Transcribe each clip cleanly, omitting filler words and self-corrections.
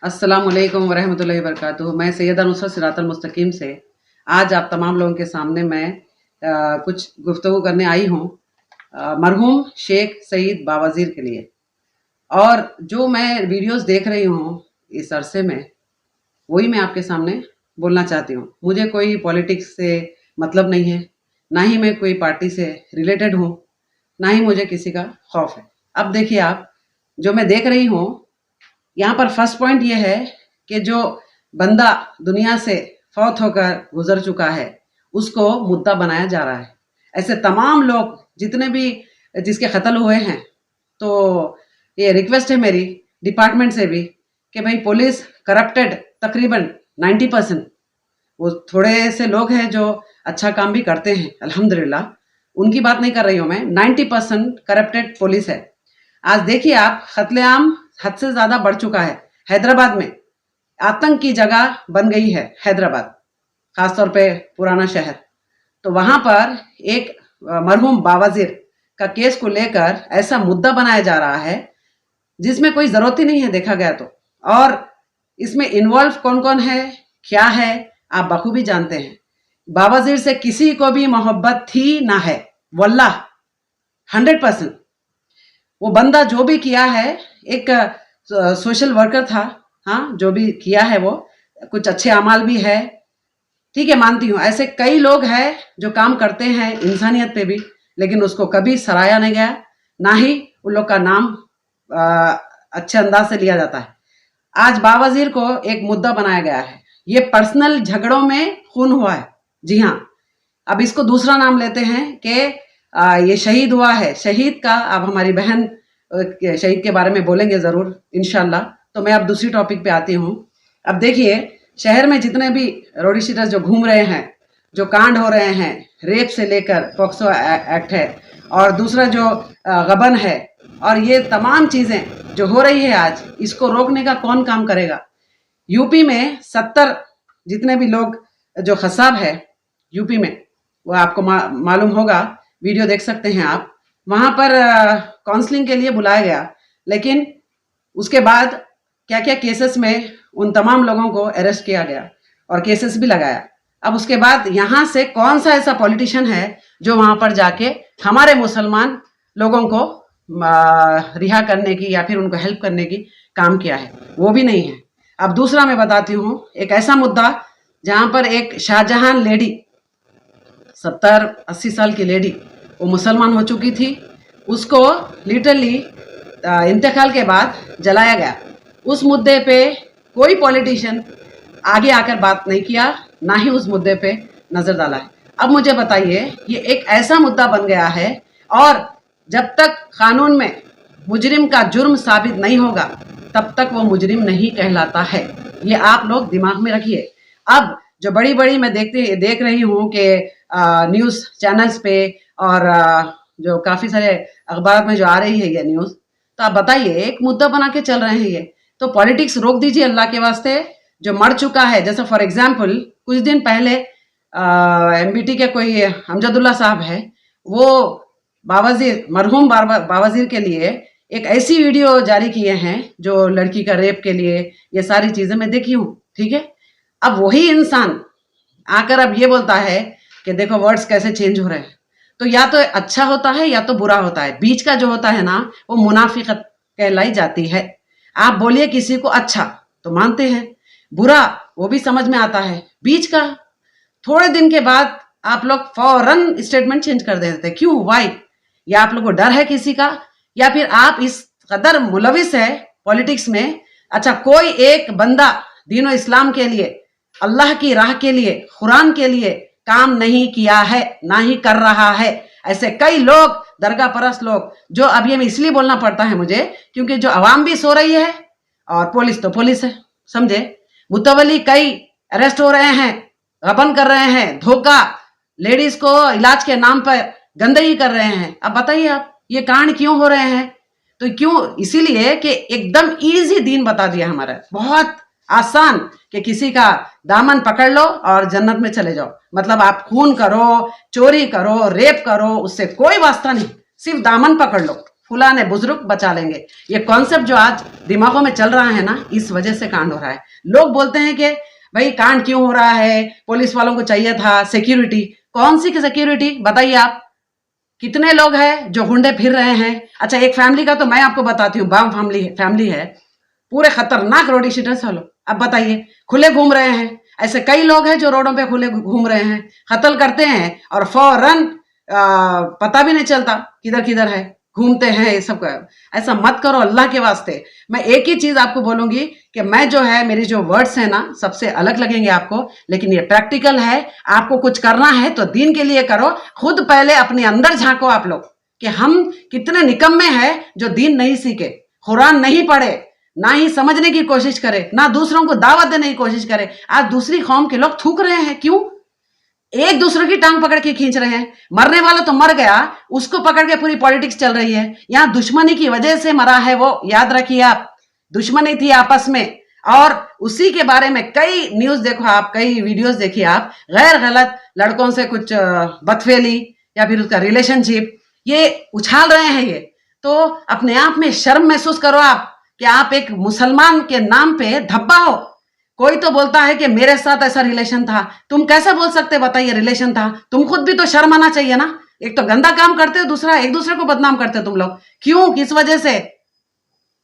अस्सलामुअलैकुम वरहमतुल्लाहि वबरकातुहू। मैं सैयदा नुसरत सिरातुल मुस्तकीम से आज आप तमाम लोगों के सामने मैं कुछ गुफ्तगू करने आई हूँ मरहूम शेख सईद बावाज़ीर के लिए। और जो मैं वीडियोस देख रही हूँ इस अरसे में, वही मैं आपके सामने बोलना चाहती हूँ। मुझे कोई पॉलिटिक्स से मतलब नहीं है, ना ही मैं कोई पार्टी से रिलेटेड हूँ, ना ही मुझे किसी का खौफ है। अब देखिए, आप जो मैं देख रही हूँ यहाँ पर फर्स्ट पॉइंट ये है कि जो बंदा दुनिया से फौत होकर गुजर चुका है उसको मुद्दा बनाया जा रहा है। ऐसे तमाम लोग जितने भी जिसके कत्ल हुए हैं, तो ये रिक्वेस्ट है मेरी डिपार्टमेंट से भी कि भाई पुलिस करप्टेड तकरीबन 90%। वो थोड़े से लोग हैं जो अच्छा काम भी करते हैं अल्हम्दुलिल्लाह, उनकी बात नहीं कर रही हूँ मैं। 90% करप्टेड पुलिस है। आज देखिए आप, कत्लेआम हद से ज़्यादा बढ़ चुका है। हैदराबाद में आतंक की जगह बन गई है हैदराबाद, ख़ासतौर पे पुराना शहर। तो वहाँ पर एक मरहूम बावाज़ीर का केस को लेकर ऐसा मुद्दा बनाया जा रहा है जिसमें कोई ज़रूरत ही नहीं है देखा गया तो। और इसमें इन्वॉल्व कौन कौन है, क्या है, आप बखूबी जानते हैं। बावाज़ीर से किसी को भी मोहब्बत थी ना है, वल्लाह 100%। वो बंदा जो भी किया है, एक सोशल वर्कर था, हाँ, जो भी किया है वो कुछ अच्छे अमाल भी है, ठीक है, मानती हूँ। ऐसे कई लोग हैं जो काम करते हैं इंसानियत पे भी, लेकिन उसको कभी सराहा नहीं गया, ना ही उन लोग का नाम अच्छे अंदाज से लिया जाता है। आज बावाज़ीर को एक मुद्दा बनाया गया है। ये पर्सनल झगड़ों में खून हुआ है, जी हाँ। अब इसको दूसरा नाम लेते हैं कि ये शहीद हुआ है। शहीद का अब हमारी बहन शहीद के बारे में बोलेंगे ज़रूर इंशाल्लाह। तो मैं अब दूसरी टॉपिक पे आती हूँ। अब देखिए, शहर में जितने भी रोडी शीटर्स जो घूम रहे हैं, जो कांड हो रहे हैं, रेप से लेकर पॉक्सो एक्ट है, और दूसरा जो गबन है, और ये तमाम चीज़ें जो हो रही है आज, इसको रोकने का कौन काम करेगा। यूपी में 70 जितने भी लोग जो खसाब है यूपी में, वो आपको मालूम होगा, वीडियो देख सकते हैं आप। वहाँ पर काउंसलिंग के लिए बुलाया गया, लेकिन उसके बाद क्या क्या केसेस में उन तमाम लोगों को अरेस्ट किया गया और केसेस भी लगाया। अब उसके बाद यहाँ से कौन सा ऐसा पॉलिटिशियन है जो वहाँ पर जाके हमारे मुसलमान लोगों को रिहा करने की या फिर उनको हेल्प करने की काम किया है, वो भी नहीं है। अब दूसरा मैं बताती हूँ एक ऐसा मुद्दा जहाँ पर एक शाहजहां लेडी, 70-80 साल की लेडी, वो मुसलमान हो चुकी थी, उसको लिटरली इंतकाल के बाद जलाया गया। उस मुद्दे पे कोई पॉलिटिशियन आगे आकर बात नहीं किया, ना ही उस मुद्दे पे नज़र डाला है। अब मुझे बताइए, ये एक ऐसा मुद्दा बन गया है, और जब तक कानून में मुजरिम का जुर्म साबित नहीं होगा तब तक वो मुजरिम नहीं कहलाता है। ये आप लोग दिमाग में रखिए। अब जो बड़ी बड़ी मैं देख रही हूँ कि न्यूज़ चैनल्स पे और जो काफ़ी सारे अखबार में जो आ रही है ये न्यूज़, तो आप बताइए, एक मुद्दा बना के चल रहे हैं ये। तो पॉलिटिक्स रोक दीजिए अल्लाह के वास्ते। जो मर चुका है, जैसे फॉर एग्जांपल कुछ दिन पहले एमबीटी के कोई अमजदुल्ला साहब है, वो बावाज़ीर, मरहूम बावाज़ीर के लिए एक ऐसी वीडियो जारी किए हैं जो लड़की का रेप के लिए, ये सारी चीज़ें मैं देखी हूँ, ठीक है। अब वही इंसान आकर अब ये बोलता है कि देखो वर्ड्स कैसे चेंज हो रहे हैं। तो या तो अच्छा होता है या तो बुरा होता है, बीच का जो होता है ना, वो मुनाफिकत कहलाई जाती है। आप बोलिए किसी को अच्छा तो मानते हैं, बुरा वो भी समझ में आता है, बीच का थोड़े दिन के बाद आप लोग फौरन स्टेटमेंट चेंज कर देते हैं। क्यों, वाई? या आप लोग को डर है किसी का, या फिर आप इस कदर मुलविस है पॉलिटिक्स में। अच्छा, कोई एक बंदा दीन इस्लाम के लिए, अल्लाह की राह के लिए, कुरान के लिए काम नहीं किया है, ना ही कर रहा है। ऐसे कई लोग, दरगाह परस्त लोग, जो अब ये इसलिए बोलना पड़ता है मुझे क्योंकि जो आवाम भी सो रही है और पुलिस तो पुलिस है, समझे। मुतवली कई अरेस्ट हो रहे हैं, गबन कर रहे हैं, धोखा, लेडीज को इलाज के नाम पर गंदगी कर रहे हैं। अब बताइए आप, ये कांड क्यों हो रहे हैं? तो क्यों? इसीलिए कि एकदम इजी दीन बता दिया हमारा, बहुत आसान, कि किसी का दामन पकड़ लो और जन्नत में चले जाओ। मतलब आप खून करो, चोरी करो, रेप करो, उससे कोई वास्ता नहीं, सिर्फ दामन पकड़ लो, फुलाने बुजुर्ग बचा लेंगे। ये कॉन्सेप्ट जो आज दिमागों में चल रहा है ना, इस वजह से कांड हो रहा है। लोग बोलते हैं कि भाई कांड क्यों हो रहा है, पुलिस वालों को चाहिए था सिक्योरिटी। कौन सी सिक्योरिटी बताइए आप? कितने लोग हैं जो गुंडे फिर रहे हैं? अच्छा, एक फैमिली का तो मैं आपको बताती हूँ, बाम फैमिली है, पूरे खतरनाक रोडी शीटर्स वालों। अब बताइए, खुले घूम रहे हैं। ऐसे कई लोग हैं जो रोडों पे खुले घूम रहे हैं, कत्ल करते हैं और फौरन पता भी नहीं चलता किधर किधर है, घूमते हैं। ये सब ऐसा मत करो अल्लाह के वास्ते। मैं एक ही चीज आपको बोलूंगी कि मैं जो है, मेरी जो वर्ड्स है ना, सबसे अलग लगेंगे आपको, लेकिन ये प्रैक्टिकल है। आपको कुछ करना है तो दीन के लिए करो। खुद पहले अपने अंदर झांको आप लोग कि हम कितने निकम्मे हैं जो दीन नहीं सीखे, कुरान नहीं पढ़े, ना ही समझने की कोशिश करे, ना दूसरों को दावत देने की कोशिश करे। आज दूसरी कौम के लोग थूक रहे हैं। क्यों? एक दूसरे की टांग पकड़ के खींच रहे हैं। मरने वाला तो मर गया, उसको पकड़ के पूरी पॉलिटिक्स चल रही है। यहां दुश्मनी की वजह से मरा है वो, याद रखिए आप। दुश्मनी थी आपस में, और उसी के बारे में कई न्यूज देखो आप, कई वीडियोस देखिए आप, गैर गलत लड़कों से कुछ बदफेली या फिर उसका रिलेशनशिप ये उछाल रहे हैं। ये तो अपने आप में शर्म महसूस करो आप कि आप एक मुसलमान के नाम पे धब्बा हो। कोई तो बोलता है कि मेरे साथ ऐसा रिलेशन था। तुम कैसे बोल सकते, बताइए? रिलेशन था, तुम खुद भी तो शर्म आना चाहिए ना। एक तो गंदा काम करते हो, दूसरा एक दूसरे को बदनाम करते हो तुम लोग। क्यों? किस वजह से?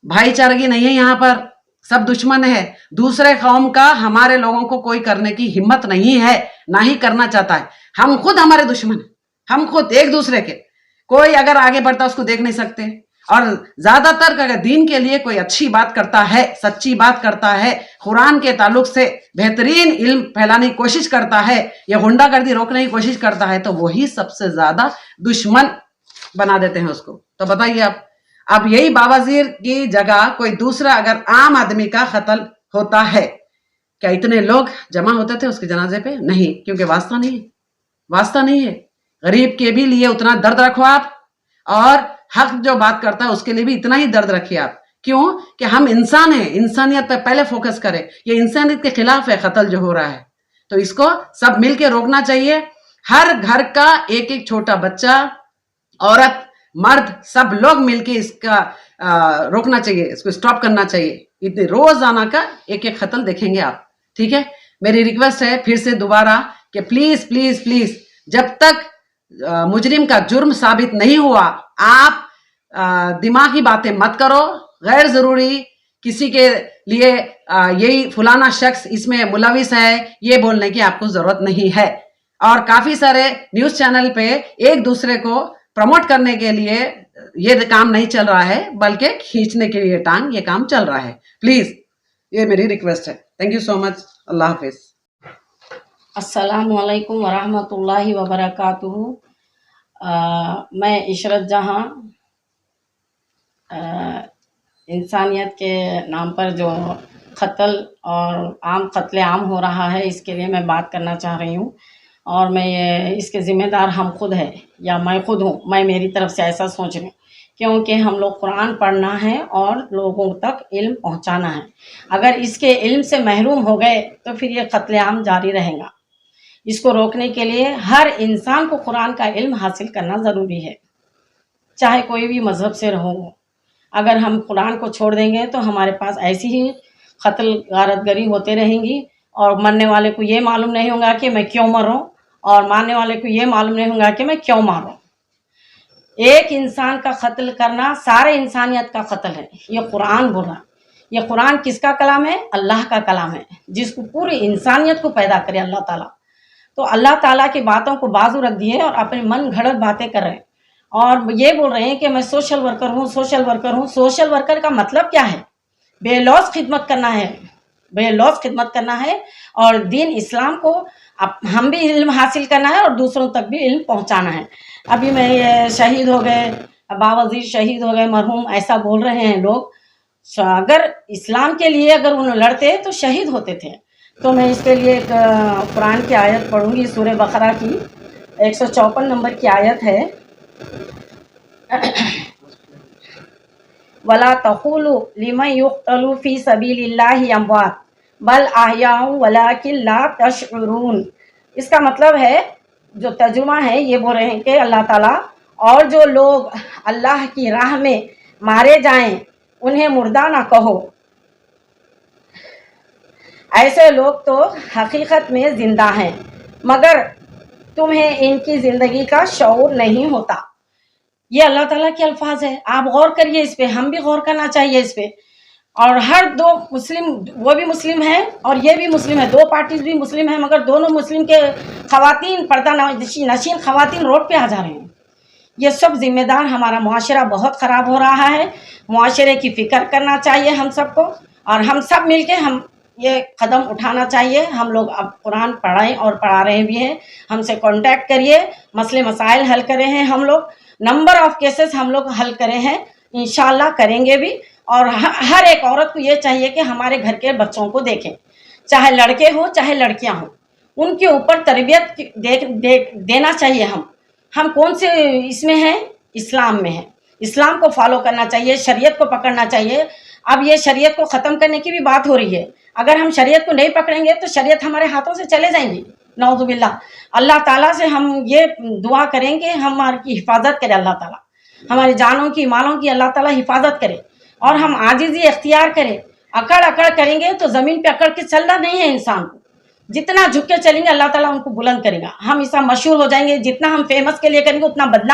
भाईचारगी नहीं है यहाँ पर, सब दुश्मन है। दूसरे कौम का हमारे लोगों को कोई करने की हिम्मत नहीं है, ना ही करना चाहता है। हम खुद हमारे दुश्मन है, हम खुद एक दूसरे के। कोई अगर आगे बढ़ता उसको देख नहीं सकते। और ज्यादातर अगर दीन के लिए कोई अच्छी बात करता है, सच्ची बात करता है, कुरान के ताल्लुक से बेहतरीन इल्म फैलाने की कोशिश करता है, या गुंडागर्दी रोकने की कोशिश करता है, तो वही सबसे ज्यादा दुश्मन बना देते हैं उसको। तो बताइए आप, अब यही बावाजीर की जगह कोई दूसरा अगर आम आदमी का कत्ल होता है, क्या इतने लोग जमा होते थे उसके जनाजे पे? नहीं, क्योंकि वास्ता नहीं है, वास्ता नहीं है। गरीब के भी लिए उतना दर्द रखो आप, और हक जो बात करता है उसके लिए भी इतना ही दर्द रखिए आप। क्यों? कि हम इंसान हैं, इंसानियत पर पहले फोकस करें। ये इंसानियत के खिलाफ है कत्ल जो हो रहा है, तो इसको सब मिलके रोकना चाहिए। हर घर का एक एक छोटा बच्चा, औरत, मर्द, सब लोग मिलके इसका रोकना चाहिए, इसको स्टॉप करना चाहिए। इतने रोजाना का एक एक कत्ल देखेंगे आप, ठीक है? मेरी रिक्वेस्ट है फिर से दोबारा कि प्लीज प्लीज प्लीज, जब तक मुजरिम का जुर्म साबित नहीं हुआ, आप दिमागी बातें मत करो। गैर जरूरी किसी के लिए यही फलाना शख्स इसमें मुलविस है, ये बोलने की आपको जरूरत नहीं है। और काफी सारे न्यूज चैनल पे एक दूसरे को प्रमोट करने के लिए ये काम नहीं चल रहा है, बल्कि खींचने के लिए टांग ये काम चल रहा है। प्लीज, ये मेरी रिक्वेस्ट है। Thank you so much. अल्लाह हाफिज। अस्सलामु अलैकुम वरहमतुल्लाहि वबरकातुहू। मैं इशरत जहां, इंसानियत के नाम पर जो कत्ल और आम कत्ले आम हो रहा है, इसके लिए मैं बात करना चाह रही हूँ। और मैं ये इसके ज़िम्मेदार हम खुद है, या मैं खुद हूँ, मैं मेरी तरफ से ऐसा सोच रही हूँ। क्योंकि हम लोग कुरान पढ़ना है और लोगों तक इल्म पहुँचाना है। अगर इसके इल्म से महरूम हो गए तो फिर ये कत्लेआम जारी रहेगा। इसको रोकने के लिए हर इंसान को कुरान का इल्म हासिल करना ज़रूरी है, चाहे कोई भी मज़हब से रहो। अगर हम कुरान को छोड़ देंगे तो हमारे पास ऐसी ही कत्ल गारतगरी होते रहेंगी, और मरने वाले को ये मालूम नहीं होगा कि मैं क्यों मरूं, और मारने वाले को ये मालूम नहीं होगा कि मैं क्यों मारूं। एक इंसान का कत्ल करना सारे इंसानियत का कत्ल है। ये कुरान बोल रहा। ये कुरान किसका कलाम है? अल्लाह का कलाम है, जिसको पूरी इंसानियत को पैदा करे अल्लाह ताला। तो अल्लाह ताला की बातों को बाजू रख दिए और अपने मन घड़त बातें कर रहे हैं, और ये बोल रहे हैं कि मैं सोशल वर्कर हूँ, सोशल वर्कर हूँ। सोशल वर्कर का मतलब क्या है? बेलौस खिदमत करना है, बेलौस खिदमत करना है, और दीन इस्लाम को हम भी इल्म हासिल करना है और दूसरों तक भी इल्म पहुँचाना है। अभी मैं ये शहीद हो गए, बावाजीर शहीद हो गए, मरहूम, ऐसा बोल रहे हैं लोग। अगर इस्लाम के लिए अगर उन्हें लड़ते तो शहीद होते थे। तो मैं इसके लिए एक कुरान की आयत पढ़ूंगी, सूरह बकरा की 154 नंबर की आयत है। वला तक़ूलू लिमन युक़्तलू फ़ी सबीलिल्लाहि अमवात बल अहयाउ वलाकिन ला तशउरून। इसका मतलब है, जो तर्जुमा है, ये बोल रहे हैं कि अल्लाह ताला और जो लोग अल्लाह की राह में मारे जाएं उन्हें मुर्दा ना कहो। ऐसे लोग तो हकीकत में जिंदा हैं मगर तुम्हें इनकी ज़िंदगी का शऊर नहीं होता। ये अल्लाह ताला के अल्फाज है, आप गौर करिए इस पे, हम भी गौर करना चाहिए इस पे। और हर दो मुस्लिम, वो भी मुस्लिम है और ये भी मुस्लिम है, दो पार्टीज भी मुस्लिम है मगर दोनों मुस्लिम के खवातीन, पर्दा नशीन खवातीन रोड पे आ जा रहे हैं। ये सब जिम्मेदार हमारा मुआशरा बहुत ख़राब हो रहा है। मुआशरे की फ़िक्र करना चाहिए हम सबको और हम सब मिलके हम ये कदम उठाना चाहिए। हम लोग अब कुरान पढ़ाएं और पढ़ा रहे भी हैं, हमसे कांटेक्ट करिए, मसले मसाइल हल करे हैं हम लोग, नंबर ऑफ़ केसेस हम लोग हल करे हैं, इंशाल्लाह करेंगे भी। और हर एक औरत को ये चाहिए कि हमारे घर के बच्चों को देखें, चाहे लड़के हो चाहे लड़कियां हों, उनके ऊपर तरबियत देना चाहिए। हम कौन से इसमें हैं? इस्लाम में हैं, इस्लाम को फॉलो करना चाहिए, शरीयत को पकड़ना चाहिए। अब ये शरीयत को ख़त्म करने की भी बात हो रही है, अगर हम शरीयत को नहीं पकड़ेंगे तो शरीयत हमारे हाथों से चले जाएंगी, नौज़ुबिल्लाह। अल्लाह ताला से हम ये दुआ करेंगे हमारी हिफाजत करे, अल्लाह ताला हमारी जानों की मालों की अल्लाह ताला हिफाजत करे और हम आजिज़ी इख्तियार करें। अकड़ अकड़ करेंगे तो ज़मीन पे अकड़ के चलना नहीं है इंसान को, जितना झुक के चलेंगे अल्लाह ताला उनको बुलंद करेगा। हम ऐसा मशहूर हो जाएंगे, जितना हम फेमस के लिए करेंगे उतना बदनाम